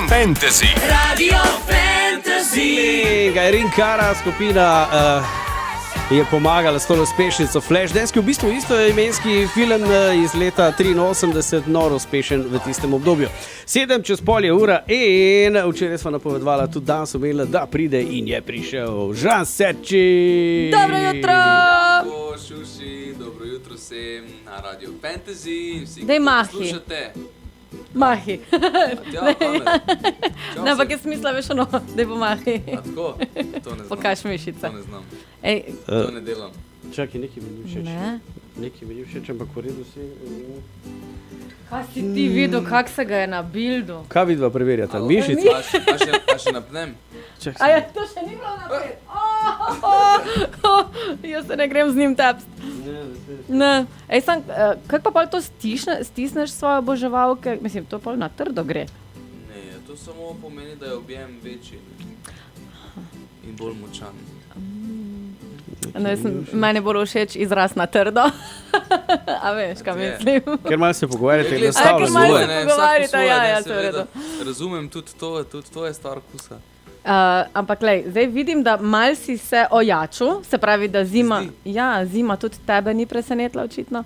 Fantasy. Radio Fantasy. Erin Kara skupina je pomagala s to uspešnico Flashdance, ki je v bistvu istoimenski film iz leta 83, noro uspešen v tistem obdobju. 7:07 in včeraj smo napovedovali, tudi danes so imeli, da pride in je prišel Žan Serči. Dobro jutro! Jako, Šuši, dobro jutro vsem na Radio Fantasy. Vsi, Daj ki to mahi. poslušate. Mahi. Ja, Ne, ampak je smisla, veš ono, da bo mahi. Tako, to ne znam. Pokaž mišice. To ne znam. Ej, To ne delam. Čakaj, nekaj mi ni všeč. ne. Nekaj mi ni všeč, ampak v redu si. Kaj si ti videl, kak se ga je na bildu? Kaj vidva preverjata? Alo? Mišice? A še napnem? A ja, to še ni bilo napred. Jaz se ne grem z njim tepst. Ne. Ej, kako pa pol to stisneš svoje oboževalke? Mislim, to pol na trdo gre. Ne, to samo pomeni, da je objem večji in bolj močan. No, meni bo všeč izraz na trdo. A veš, kaj Je. mislim? Ker malo se pogovarjate, Glej, da A ja, ker malo stavljate. se pogovarjate, ja, ne, ja, to je seveda. redu. Razumem, tudi to je stvar okusa. Ampak lej, zdaj vidim, da mal si se ojačil, se pravi, da zima, Zdi. ja, zima tudi tebe ni presenetila očitno.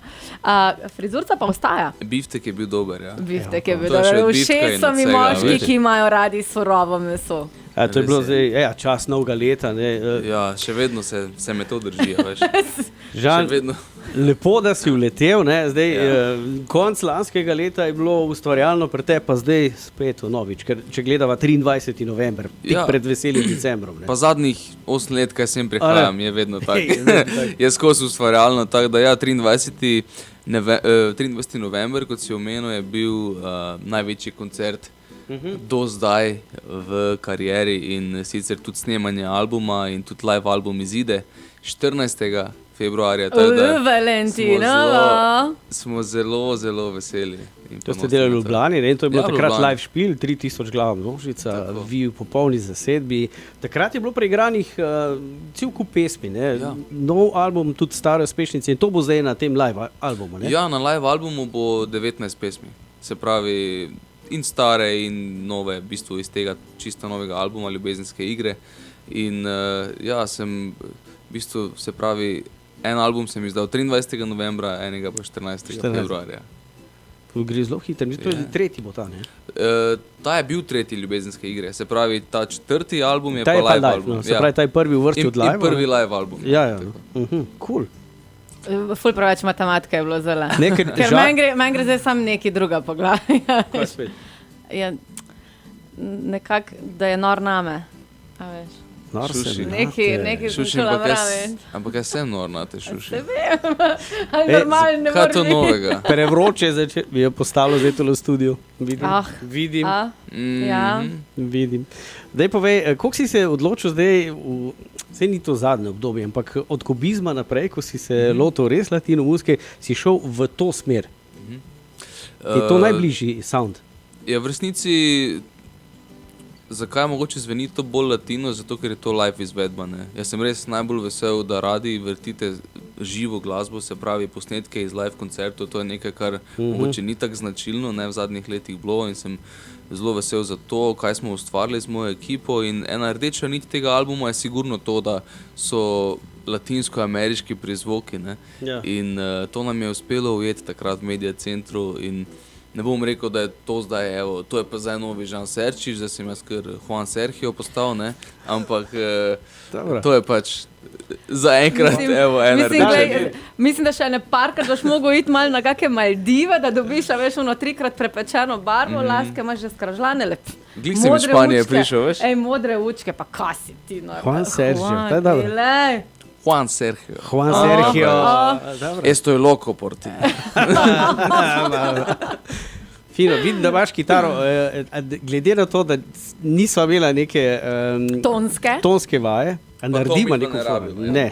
Frizurca pa ostaja. Biftek je bil dober, ja. Biftek je bil To je še dober. od biftka Všeč in so od mi vsega, moški, veš. ki imajo radi surovo meso. To je bilo Res zdaj, čas novega leta. Ne? Ja, še vedno se me to drži, a veš. Žan, Še vedno. lepo, da si uletel. Ne? Zdaj, konc lanskega leta je bilo ustvarjalno pri tebi, pa zdaj spet vnovič. Ker če gledava 23. november, tik Ja. pred veselim decembrom. Ne? Pa zadnjih 8 let, kaj sem prihajam, je vedno tako. Je vedno tako. Je skozi ustvarjalno, tako da ja, 23. 23. november, kot si omenil, je bil največji koncert do zdaj v karieri in sicer tudi snemanje albuma in tudi live album izide 14. februarja. tako da Valentinovo. smo zelo, zelo veseli. in To ste ponosni delali v na to. Ljubljani, ne? In to je bilo Ja, v takrat Ljubljani. live špil, 3000 glav množica, Tako. vi v popolni zasedbi. Takrat je bilo preigranih cel kup pesmi, ne? Ja. Nov album, tudi stare uspešnice in to bo zdaj na tem live albumu. Ne? Ja, na live albumu bo 19 pesmi. Se pravi, in stare, in nove, v bistvu iz tega čisto novega albuma Ljubezenske igre. In ja, sem v bistvu, se pravi, en album sem izdal 23. novembra, enega pa 14. 14. februarja. To gre zelo hitro, to je Ja. tretji bo ta. Ne? Ta je bil tretji Ljubezenske igre, se pravi, ta četrti album je Ta pa je pa live live, album. no. Se pravi, ta je prvi v vrsti od live. In prvi live album. Ja, ja. Cool. Ful preveč matematike je bilo zelo. Ne, ker Ker žal- meni gre zdaj sam neki druga po glavi. Kaj spet? Ja, nekako, da je nor name. A veš. Nor Šuši. sem Neki Šuši, začela ampak praviti. ampak jaz sem nor na te šuši. Ne vem, ali Ej, normalno ne Kaj je to morem biti. novega? Prevroče je postalo zdaj tole v studiu. Vidim. Ah. Vidim. Ja. Vidim. Daj povej, koliko si se odločil zdaj, saj ni to zadnje obdobje, ampak od kubizma naprej, ko si se lotil res latino muzike, si šel v to smer. Je to najbližji sound? Je v resnici, zakaj mogoče zveni to bolj latino, zato ker je to live izvedba. Ne? Jaz sem res najbolj vesel, da radi vrtite živo glasbo, se pravi posnetke iz live koncertov. To je nekaj, kar mogoče ni tako značilno, ne v zadnjih letih bilo in sem zelo vesel za to, kaj smo ustvarili z mojo ekipo. In ena rdeča nit tega albuma je sigurno to, da so latinsko-ameriški prizvoki. Ne? Ja. In to nam je uspelo ujeti takrat v Media Centru in ne bom rekel, da je to zdaj, evo, to je pa zdaj novi Žan Serčič, da sem jaz kar Juan Sergio postal, ne? Ampak Dobro. to je pač zaenkrat, evo, ena rdeča. Mislim, da še ne parkrat boš mogel iti malo na kakšne Maldive, da dobiš, a veš, ono 3-krat prepečeno barvo, laske imaš že skrožlane, Glih sem iz Španije prišel, veš? Ej, modre učke, pa kaj si ti? No, Juan Sergio, to je dobro. Glej. Juan Sergio. Juan Sergio. Dobro. Esto je loco por ti. Fino, vidim, da imaš kitaro. Glede na to, da nisva imela neke tonske vaje, a naredimo mi to neko ne forum. rabimo, ja. Ne.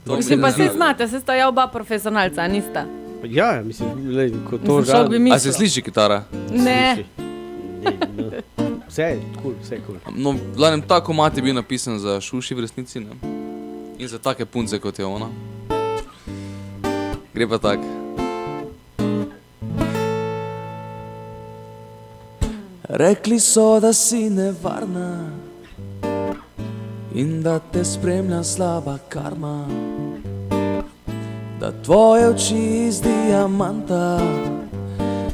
To Mislim, mi pa ne se zna. znate, se sta ja oba profesionalca, a nista? Ja, mislim, lej, ko to Mislim, šel bi A mislil. se sliši kitara? Ne. Vse je cool, vse je cool. No, v glavnem, ta komad je bil napisan za Šuši v resnici, ne? In za take punce, kot je ona. Gre pa tak. Rekli so, da si nevarna in da te spremlja slaba karma, da tvoje oči iz diamanta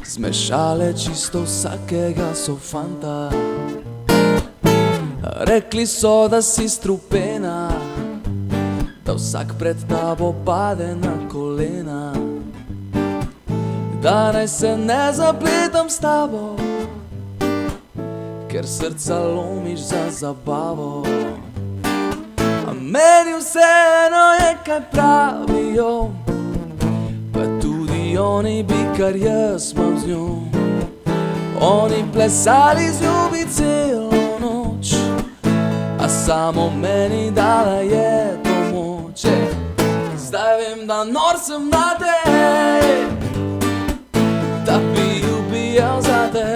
zmešale čisto vsakega so fanta. Rekli so, da si strupena, da vsak pred tabo pade na kolena, da naj se ne zapletam s tabo, ker srca lomiš za zabavo. A meni vseeno je, kaj pravijo, pa tudi oni bi, kar jaz imam z njo. Oni plesali z ljubi celo noč, a samo meni dala je to moč. Zdaj vem, da nor sem na te, da bi ubijal za te.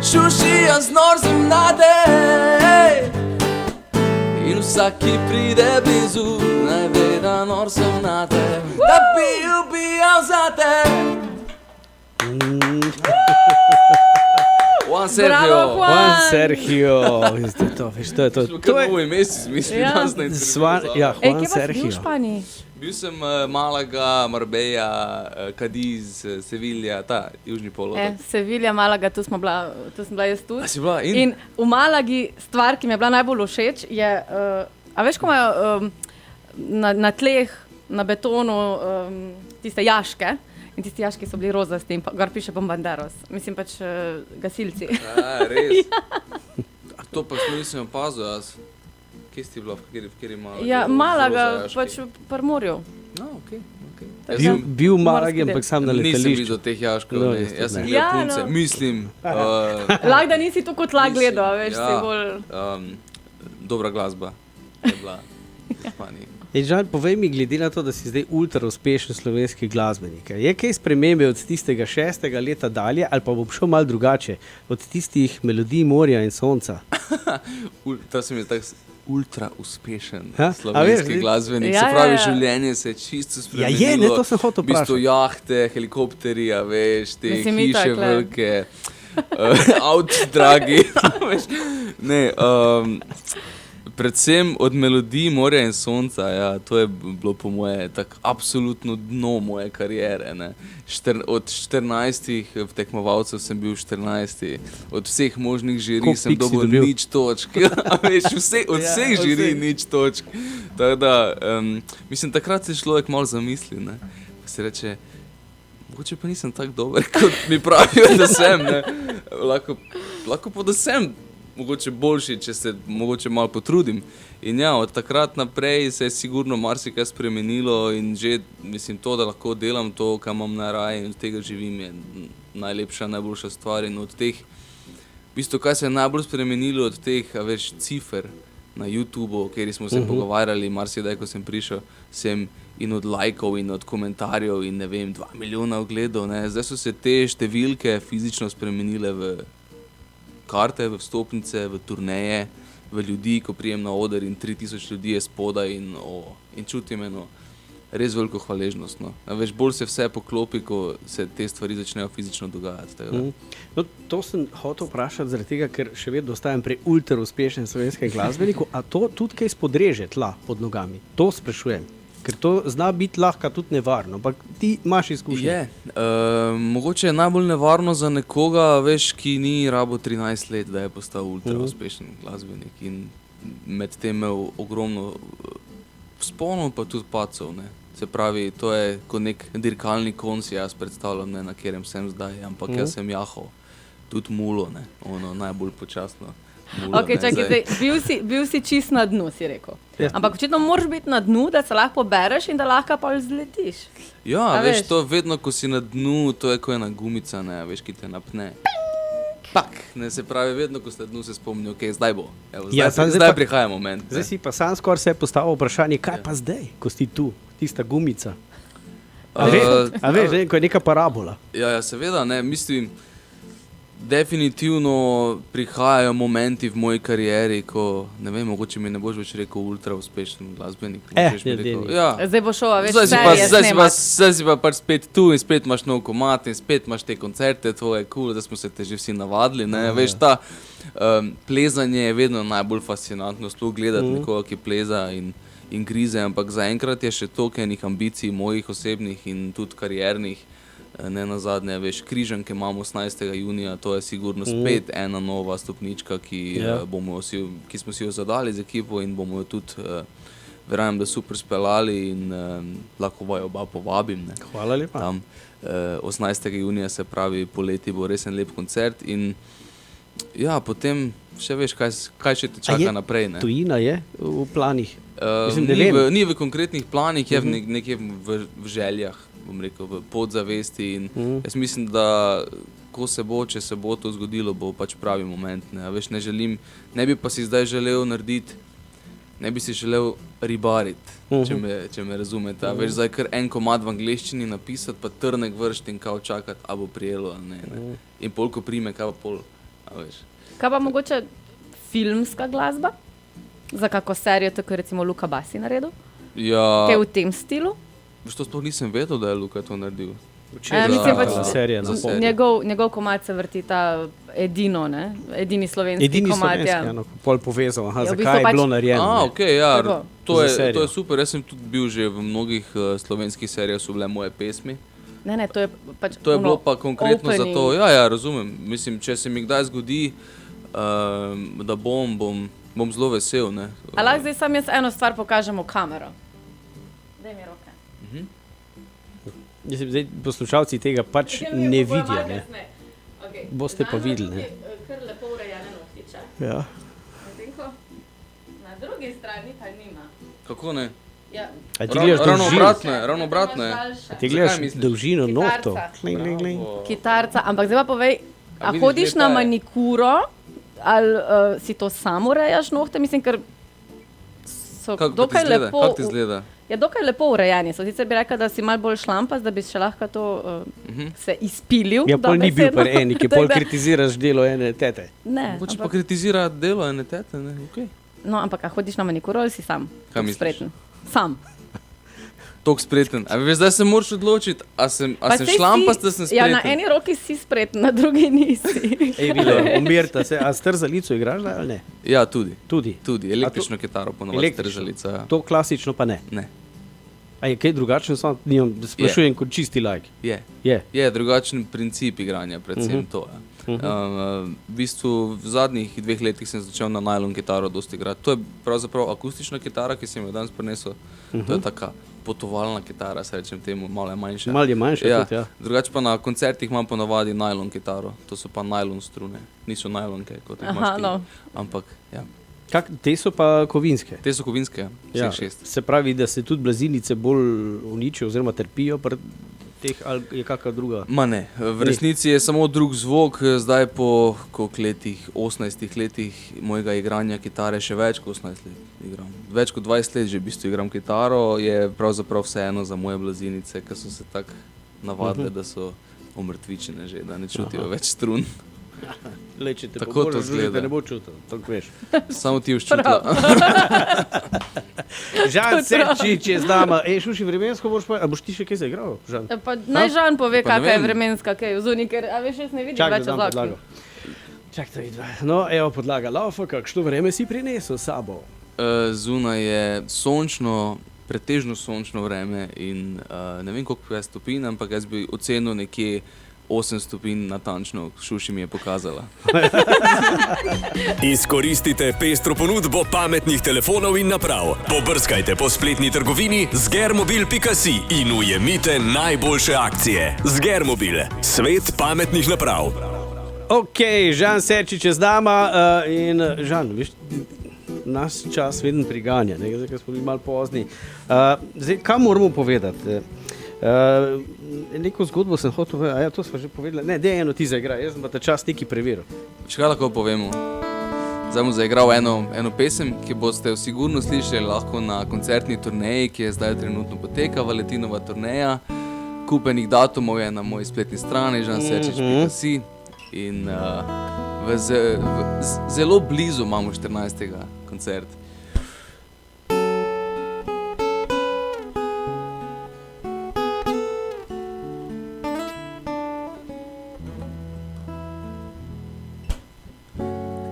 Šuši, jaz nor sem na te, in vsak, ki pride blizu, naj ve, da nor sem na te, da bi ubijal za te. Juan Sergio. Juan Sergio. To je to. To je moj mesec, mislim, Ja. danes na intervjuju. Ja, Ej, Juan kje pa si bil v Sergio. Španiji? Bil sem Malaga, Marbella, Cadiz, Sevilla, ta južni polotok. Sevilla, Malaga, tu sem bila jaz tudi. A si bila? In v Malagi stvar, ki mi je bila najbolj všeč, je, a veš, ko imajo na tleh, na betonu tiste jaške, in tisti jaški so bili rozasti in gor piše Bombanderos. Mislim pač gasilci. Res? A to pa nisem opazil jaz. Kje si bila, v kateri Malagi? Ja, Malaga, Roza jaški? pač v Primorju. No, okej. Bil v Malagi, Morski ampak sam na Nisem letališču. videl teh jaškov, No, ne. jaz tudi Jaz sem ne. gledal Ja, punce, no. mislim. Lahko, da nisi to kot lag Mislim, gledal, a veš, ja. si bolj... Dobra glasba je bila v Španiji. Žan, povej mi, glede na to, da si zdaj ultra uspešen slovenski glasbenik, je kaj spremembe od tistega 6. leta dalje, ali pa bom šel malo drugače, od tistih melodij morja in sonca? To se mi je tako ultra uspešen Ha? A slovenski veš, glasbenik. Ja, Se pravi, ja, ja. življenje se je čisto Ja, spremenilo. je, ne, to sem hotel V bistvu vprašati. jahte, helikopteri, a veš, te Mislim, hiše itak, le. velike, avti dragi, a veš. Ne, predvsem od melodij morja in sonca, ja, to je bilo po moje tako absolutno dno moje kariere. Ne. Od 14 tekmovalcev sem bil 14, od vseh možnih žiri Koliko sem pik si dobil dobil? nič točk. A veš, od Ja, vseh od žiri vseh. nič točk. Tako da, mislim, takrat se človek malo zamisli, ne. Pa se reče, mogoče pa nisem tako dober, kot mi pravijo, da sem, ne. Lahko pa da sem mogoče boljši, če se mogoče malo potrudim. In ja, od takrat naprej se je sigurno marsikaj spremenilo in že, mislim, to, da lahko delam to, kar imam najraje in od tega živim, je najlepša, najboljša stvar. In od teh, v bistvu, kaj se je najbolj spremenilo od teh, a veš, cifer na YouTubeu, kjer smo se pogovarjali, marsikdaj, ko sem prišel, sem in od lajkov in od komentarjev in ne vem, 2 milijona ogledov, ne. Zdaj so se te številke fizično spremenile v karte, v vstopnice, v turneje, v ljudi, ko prijem na oder in 3000 ljudi je spodaj in čutim eno res veliko hvaležnost. No. A veš, bolj se vse poklopi, ko se te stvari začnejo fizično dogajati. Tako da. No, to sem hotel vprašati, zaradi tega, ker še vedno ostajam pri ultra uspešnem slovenskem glasbeniku, a to tudi kaj spodreže tla pod nogami? To sprašujem. Ker to zna biti lahko tudi nevarno, ampak ti imaš izkušnje. Je. Mogoče je najbolj nevarno za nekoga, veš, ki ni rabo 13 let, da je postal ultra uspešen glasbenik in med tem imel ogromno vzponov, pa tudi pacov. Ne. Se pravi, to je kot nek dirkalni konj, si jaz predstavljam, ne, na katerem sem zdaj, ampak jaz sem jahal tudi mulo, ne, ono najbolj počasno. Mulo, Okay, ne, čakaj, zdaj. zdaj, bil si čist na dnu, si rekel. Ja. Ampak očitno moraš biti na dnu, da se lahko bereš in da lahko pa zletiš. Ja, A veš, veš? to vedno, ko si na dnu, to je kot ena gumica, ne, veš, ki te napne. Pak, ne, se pravi, vedno, ko si na dnu, se spomni, ok, zdaj bo. Evo, Ja, zdaj, zdaj zdaj pa- prihaja moment. Zdaj ne. si pa sam skoraj se postavil vprašanje, kaj pa zdaj, ko si tu, tista gumica. A veš, ne, ko je neka parabola. Ja, seveda, ne, mislim, Definitivno prihajajo momenti v moji karieri, ko, ne vem, mogoče mi ne boš več rekel ultra uspešen glasbenik. Zdaj bo šel, veš, zdaj si pa pač spet tu in spet imaš nov komad in spet imaš te koncerte, to je cool, da smo se te že vsi navadili, ne, veš, ta plezanje je vedno najbolj fascinantno, sploh gledati nekoga, ki pleza in grize, ampak zaenkrat je še toliko enih ambicij mojih osebnih in tudi kariernih. Ne nazadnje, veš, križanke imamo 18. junija, to je sigurno spet ena nova stopnička, ki smo si jo zadali z ekipo in bomo jo tudi, verjamem, da super speljali in lahko vaju oba povabim. Ne. Hvala lepa. Tam 18. junija, se pravi, poleti bo res en lep koncert in ja, potem še veš, kaj še te čaka naprej. Ne. Tujina je v planih? Ni v konkretnih planih, je nekje v željah, bom rekel, v podzavesti in jaz mislim, da ko se bo, če se bo to zgodilo, bo pač pravi moment. Ne, veš, ne bi pa si zdaj želel narediti, ne bi si želel ribariti, če me razumete. Veš, zdaj kar en komad v angleščini napisati, pa trnek vršti in kao čakati, a bo prijelo ali ne. In pol, ko prime, kaj pa pol, a veš. Kaj pa mogoče filmska glasba? Za kako serijo, tako recimo Luka Basi naredil? Ja. Kaj v tem stilu? Veš, to sploh nisem vedel, da je Luka to naredil. Mislim pač, serijo. Njegov komad se vrti ta Edino, ne? Edini slovenski komad. Edini slovenski, pol povezal, Ja, v bistvu zakaj je pač- bilo narejeno. Okej, ja, to Za serijo. je super. Jaz sem tudi bil že v mnogih slovenskih serijah, so bile moje pesmi. Ne, to je pač To je bilo pa konkretno za to. opening. Ja, razumem. Mislim, če se mi kdaj zgodi, da bom zelo vesel, ne. A lahko zdaj sam jaz eno stvar pokažem v kamero? Daj mi roke. Zdaj, poslušalci tega pač ne vidijo. Ne. Okay. Boste pa videli, ne. Kar lepo urejene nohtiče. Ja. Medtem ko na drugi strani pa nima. Kako ne? Ja. A ti gledaš Ravno obratno je. Ti gledaš Zakaj misliš? dolžino Kitarca. nohtov. Kitarca, ampak zdaj pa povej, a vidiš, hodiš zdaj na ta je. manikuro ali si to samo urejaš nohte? Mislim, ker so dokaj lepo. Kako ti izgleda? Ja, dokaj lepo urejeni so. Sicer bi rekla, da si malo bolj šlampas, da bi še lahko to se izpilil. Ja, pol ni bil dobesedno. pri eni, ki pol Tako da- kritiziraš delo ene tete. Ne, Mogoče pa ampak, kritizira delo ene tete, ne? Okej. no, ampak a hodiš na manikuro ali si sam? Kaj misliš? Spreten. Sam. Toliko spreten. A veš, zdaj se moraš odločiti, a sem saj šlampast, si- da sem Ja, spreten. na eni roki si spreten, na drugi nisi. Ej, Vilo, umirta se. A strzalico igraš zdaj ali ne? Ja, tudi. Tudi. Električno kitaro ponovadi Električno? držalica. Ja. To klasično pa ne. Ne. A je kaj drugačno? Samo sprašujem kot čisti like. Je. Drugačen princip igranja, predvsem to. Ja. V bistvu v zadnjih 2 letih sem začel na nylon kitaro dosti igrati. To je pravzaprav akustična kitara, ki sem jo danes prinesel. To je taka potovalna kitara, se rečem temu, malo je manjša. Malo je manjša Ja. tudi, ja. Drugače pa na koncertih imam ponavadi nylon kitaro. To so pa nylon strune. Niso nylonke, kot jih imaš ti. no. Ampak, ja. Te so pa kovinske. Te so kovinske, ja. Ja. Vseh 6. Se pravi, da se tudi blazinice bolj uničijo oziroma trpijo pri teh, ali je kakšna druga? Ma ne, v resnici je samo drug zvok, zdaj po koliko letih, 18 letih mojega igranja kitare, še več kot 18 let igram. Več kot 20 let že v bistvu igram kitaro, je pravzaprav vseeno za moje blazinice, ki so se tako navadile, da so omrtvičene že, da ne čutijo več strun. Le, če te Tako pa to bolj razloži, izgleda. ne bo čutil, to veš. Samo ti vščutila. Žan Serčič je z nama. Šuši, vremensko boš ti še kaj zaigral, Žan? Ja, pa naj Žan pove, Pa ne kakšna je vem. vremenska, kaj je v zunaj, ker a veš, jaz ne vidim Čakaj, več da dam od podlago. okna. Čakaj, vidva. No, evo podlaga. Laufa, kakšno vreme si prinesel s sabo? Zunaj je sončno, pretežno sončno vreme in ne vem, koliko je stopinj, ampak jaz bi ocenil nekje 8 stopinj natančno, Šuši mi je pokazala. Izkoristite pestro ponudbo pametnih telefonov in naprav. Pobrskajte po spletni trgovini zgermobil.si in ujemite najboljše akcije. Zgermobil, svet pametnih naprav. Ok, Žan Serčič je z nama in Žan, veš, nas čas vedno priganja, ne, zdaj, ker smo bili malo pozni. Zdaj, kaj moramo povedati? Neko zgodbo sem hotel povedati, ja, to smo že povedali. Ne, dej eno ti zaigraj, jaz sem pa ta čas nekaj preveril. Še kaj lahko povemo? Zdaj bom zaigral eno pesem, ki boste sigurno slišali lahko na koncertni turneji, ki je zdaj trenutno poteka, Valentinova turneja. Kupenih datumov je na moji spletni strani, žanserčič.si. In zelo blizu imamo 14. koncert.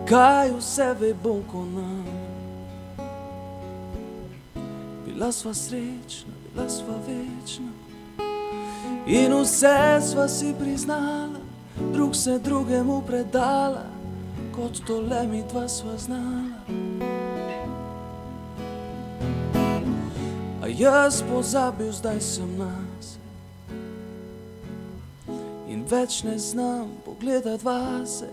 Kaj vse ve Bog o nam? Bila sva srečna, bila sva večna in vse sva si priznala, drug se drugemu predala, kot to le mi dva sva znala. A jaz pozabil, zdaj sem nas in več ne znam pogledat vase.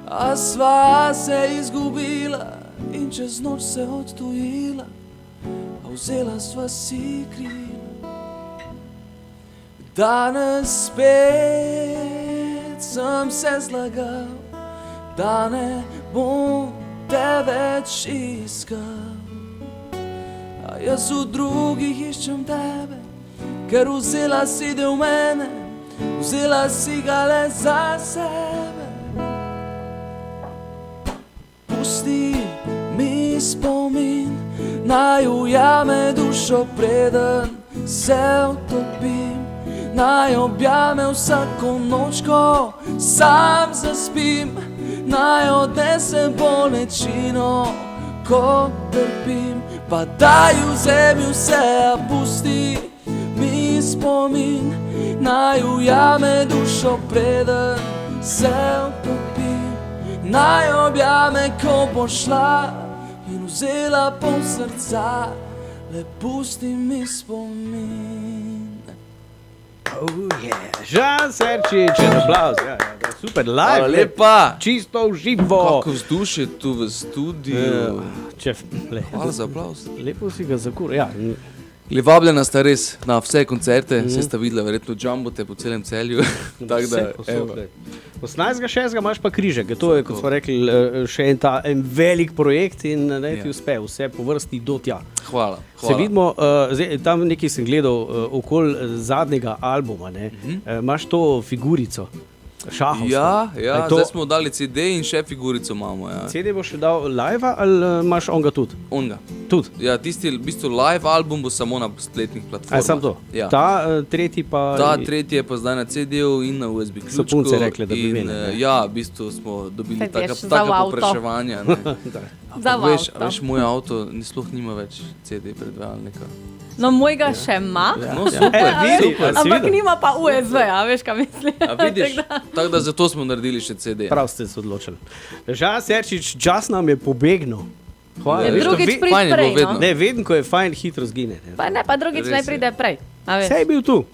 A sva se izgubila in čez noč se odtujila, a vzela sva si krila. Danes spet sem se zlagal, da ne bom te več iskal. A jaz v drugih iščem tebe, ker vzela si del mene, vzela si ga le za sebe. Pusti mi spomin, naj ujame dušo, preden se utopim. Naj objame vsako noč, ko sam zaspim. Naj odnese bolečino, ko trpim. Pa daj vzemi vse, a pusti mi spomin. Naj ujame dušo, preden se utopim. Naj objame, ko bo šla in vzela pol srca, le pusti mi spomin. Oh yeah, Žan Serčič, aplauz, ja, super, live, Hvala lepa. Čisto v živo. Kako vzdušje tu v studiu. Hvala za aplauz. Lepo si ga zakur, ja. Vabljena sta res na vse koncerte, vse sta videla verjetno džambote po celem Celju. Tak da, evo. 18.6. imaš pa križek, to je, kot smo rekli, še en velik projekt in ne ti uspe, vse po vrsti do tja. Hvala. Se vidimo, tam nekaj sem gledal okoli zadnjega albuma, imaš to figurico, šahovsko. Ja, zdaj smo dali CD in še figurico imamo. Ja. CD boš še dal live ali imaš onga tudi? Onga. Tudi? Ja, tisti v bistvu live album bo samo na spletnih platformah. Sam to? Ja. Ta tretji pa... Ta tretji je pa zdaj na CD-u in na USB ključku. So punce rekli, da bi imeli. Ja, v bistvu smo dobili taka popraševanja. Za veš, moj avto sploh nima več CD predvajalnika. No, mojega še ima, No, super. ampak nima pa USB, a veš, kaj mislim. A vidiš, tako da zato smo naredili še CD. Prav ste se odločili. Žan Serčič, čas nam je pobegnil. Hvala. Je drugič prid fajn je bilo prej, vedno. no. Ne, vedno, ko je fajn, hitro zgine. Pa drugič Res naj je. pride prej. A veš, Saj je bil tu.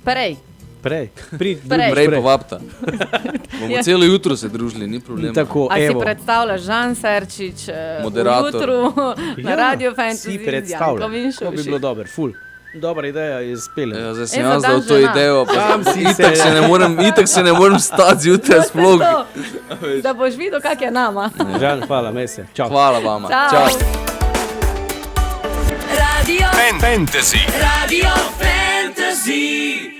prej. Prej. Prej. Prej povabta. Bomo celo jutro se družili, ni problema. Tako, A si evo. predstavljaš Žan Serčič Moderator. jutru na Radio Si Fantasy predstavljam. To bi bilo dobro, ful. Dobra ideja je spela. Ja, zdaj sem za jaz dan dal to žena. idejo, pa Tam si itak se ne morem stati zjutraj sploh. Da boš videl, kak je nama. Žan, hvala, mese. Čau. Hvala vama. Čau. Radio Fantasy. Radio Fantasy.